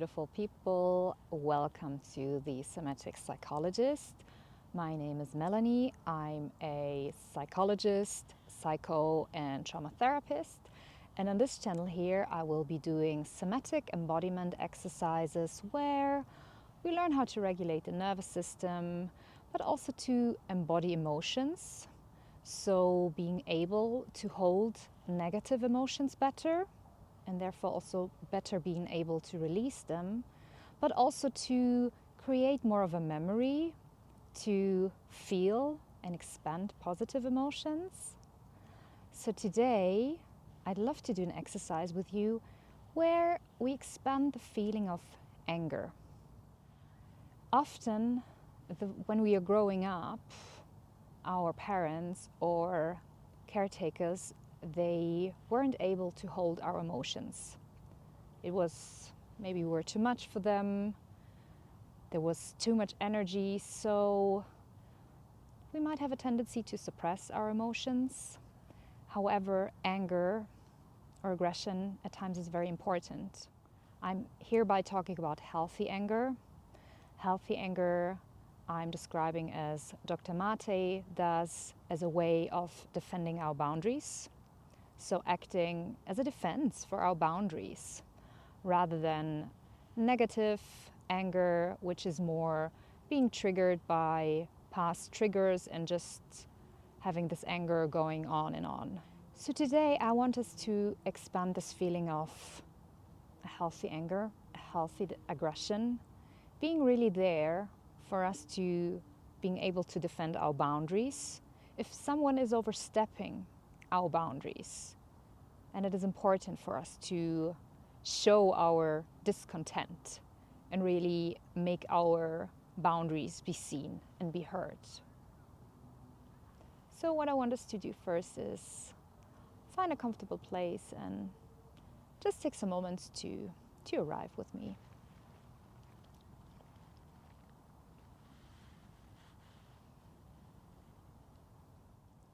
beautiful people. Welcome to the Somatic Psychologist. My name is Melanie. I'm a psychologist, psycho and trauma therapist. And on this channel here, I will be doing somatic embodiment exercises where we learn how to regulate the nervous system, but also to embody emotions. So being able to hold negative emotions better, and therefore also better being able to release them, but also to create more of a memory to feel and expand positive emotions. So today, I'd love to do an exercise with you where we expand the feeling of anger. Often, when we are growing up, our parents or caretakers, they weren't able to hold our emotions. It was maybe we were too much for them. There was too much energy, so we might have a tendency to suppress our emotions. However, anger or aggression at times is very important. I'm hereby talking about healthy anger. Healthy anger I'm describing as Dr. Mate does as a way of defending our boundaries. So acting as a defense for our boundaries rather than negative anger, which is more being triggered by past triggers and just having this anger going on and on. So today I want us to expand this feeling of a healthy anger, a healthy aggression, being really there for us to being able to defend our boundaries. If someone is overstepping our boundaries, and it is important for us to show our discontent and really make our boundaries be seen and be heard. So what I want us to do first is find a comfortable place and just take some moments to arrive with me.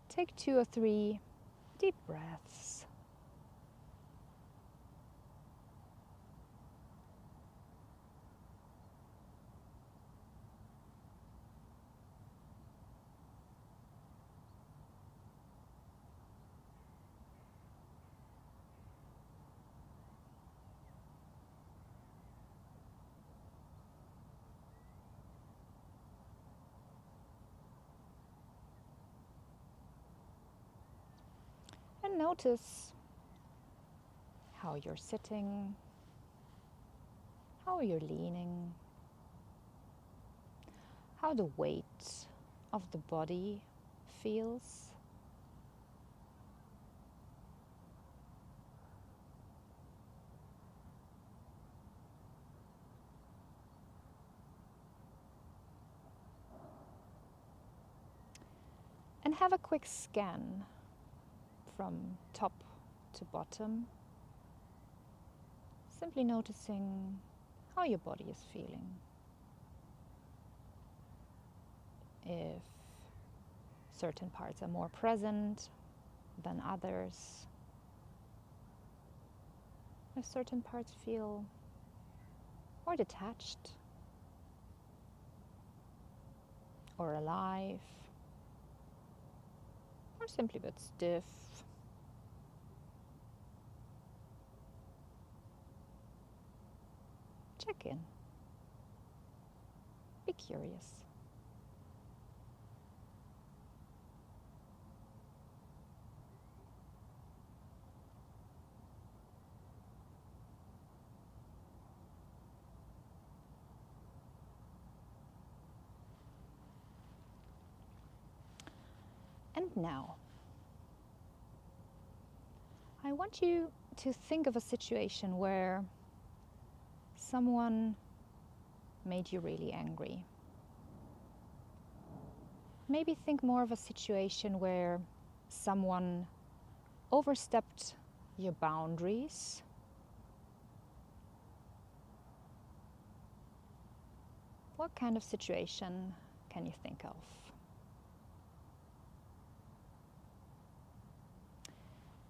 Take 2 or 3 deep breaths. And notice how you're sitting, how you're leaning, how the weight of the body feels. And have a quick scan from top to bottom, simply noticing how your body is feeling. If certain parts are more present than others, if certain parts feel more detached or alive, or simply a bit stiff. Check in. Be curious. And now, I want you to think of a situation where someone made you really angry. Maybe think more of a situation where someone overstepped your boundaries. What kind of situation can you think of?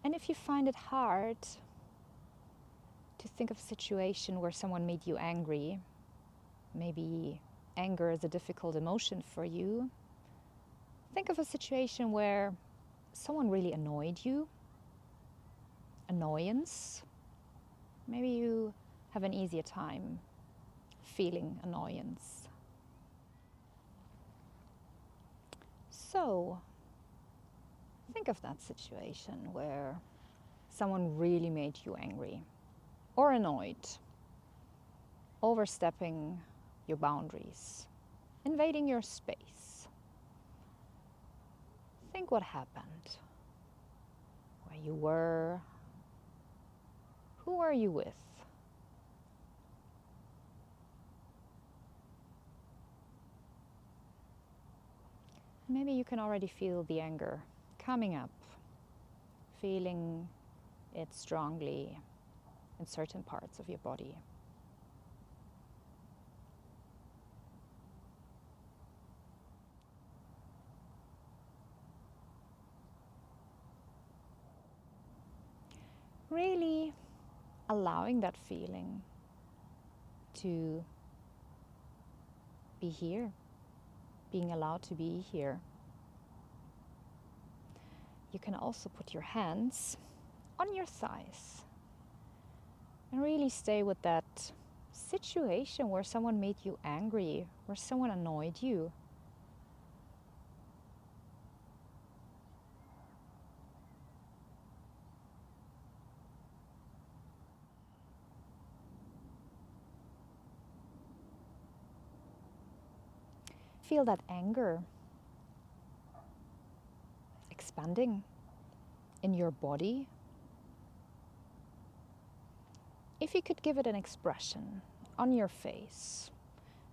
And if you find it hard to think of a situation where someone made you angry. Maybe anger is a difficult emotion for you. Think of a situation where someone really annoyed you. Annoyance. Maybe you have an easier time feeling annoyance. So, think of that situation where someone really made you angry or annoyed, overstepping your boundaries, invading your space. Think what happened, where you were, who were you with? Maybe you can already feel the anger coming up, feeling it strongly in certain parts of your body. Really allowing that feeling to be here, being allowed to be here. You can also put your hands on your thighs and really stay with that situation where someone made you angry, where someone annoyed you. Feel that anger expanding in your body. If you could give it an expression on your face,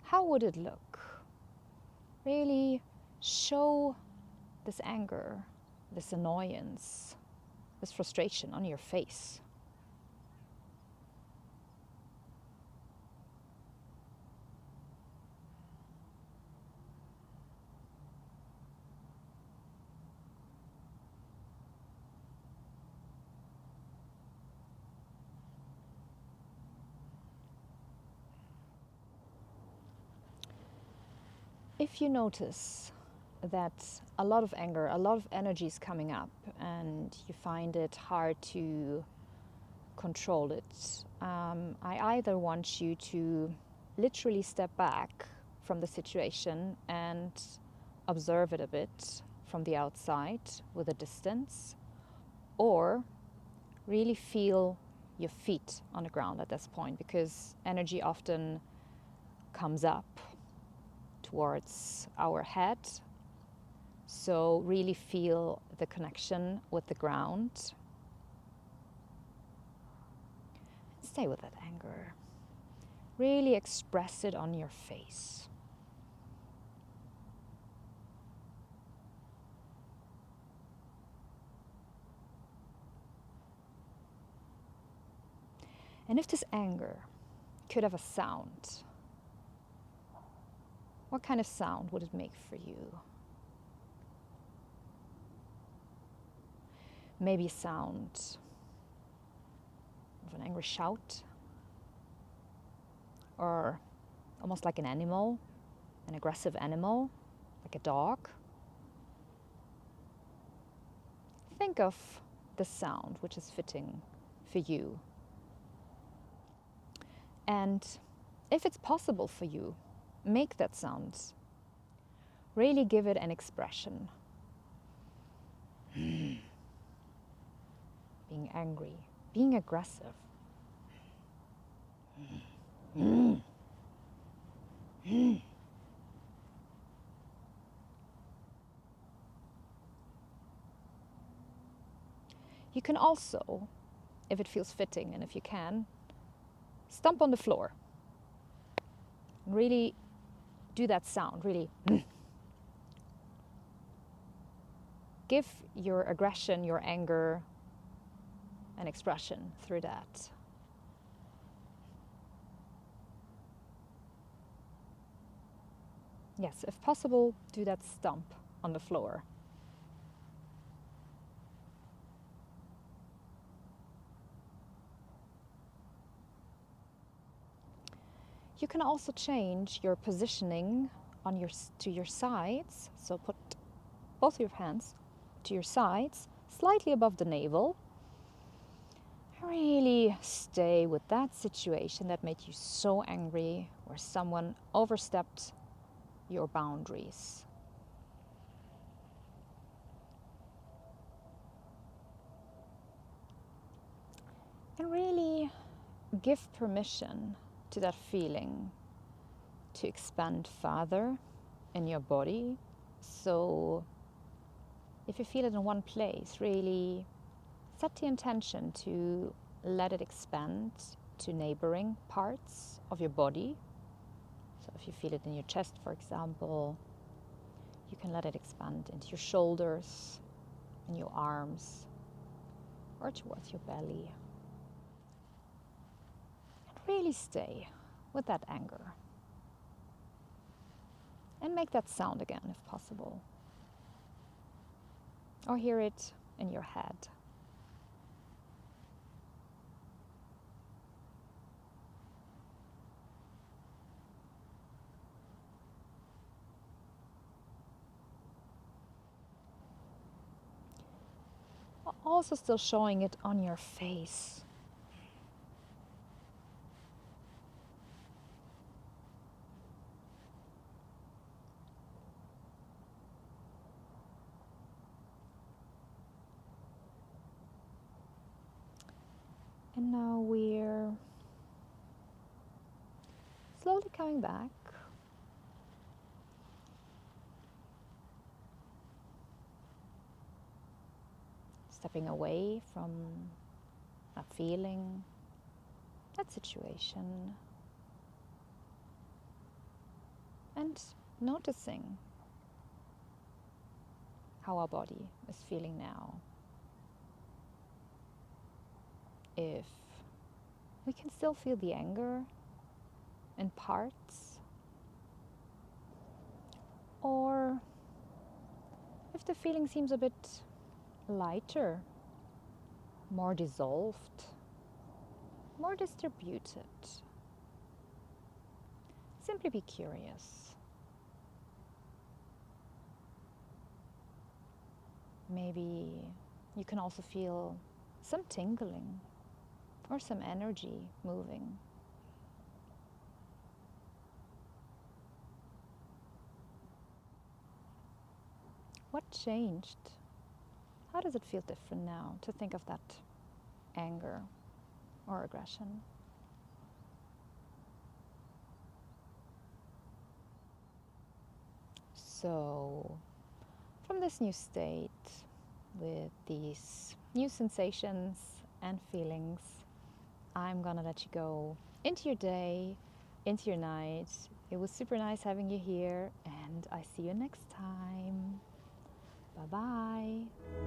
how would it look? Really show this anger, this annoyance, this frustration on your face. If you notice that a lot of anger, a lot of energy is coming up and you find it hard to control it, I either want you to literally step back from the situation and observe it a bit from the outside with a distance, or really feel your feet on the ground at this point, because energy often comes up towards our head. So really feel the connection with the ground. Stay with that anger. Really express it on your face. And if this anger could have a sound, what kind of sound would it make for you? Maybe a sound of an angry shout, or almost like an animal, an aggressive animal, like a dog. Think of the sound which is fitting for you. And if it's possible for you, make that sound. Really give it an expression. Being angry, being aggressive. You can also, if it feels fitting and if you can, stomp on the floor. Really do that sound, really. Give your aggression, your anger, an expression through that. Yes, if possible, do that stomp on the floor. You can also change your positioning on to your sides. So put both your hands to your sides, slightly above the navel. Really stay with that situation that made you so angry, where someone overstepped your boundaries. And really give permission to that feeling to expand further in your body. So if you feel it in one place, really set the intention to let it expand to neighboring parts of your body. So if you feel it in your chest, for example, you can let it expand into your shoulders and your arms or towards your belly. And really stay with that anger. And make that sound again if possible. Or hear it in your head. Also still showing it on your face. And now we're slowly coming back. Stepping away from that feeling, that situation. And noticing how our body is feeling now. If we can still feel the anger in parts, or if the feeling seems a bit lighter, more dissolved, more distributed. Simply be curious. Maybe you can also feel some tingling or some energy moving. What changed? How does it feel different now to think of that anger or aggression? So, from this new state, with these new sensations and feelings, I'm gonna let you go into your day, into your night. It was super nice having you here, and I see you next time. Bye bye.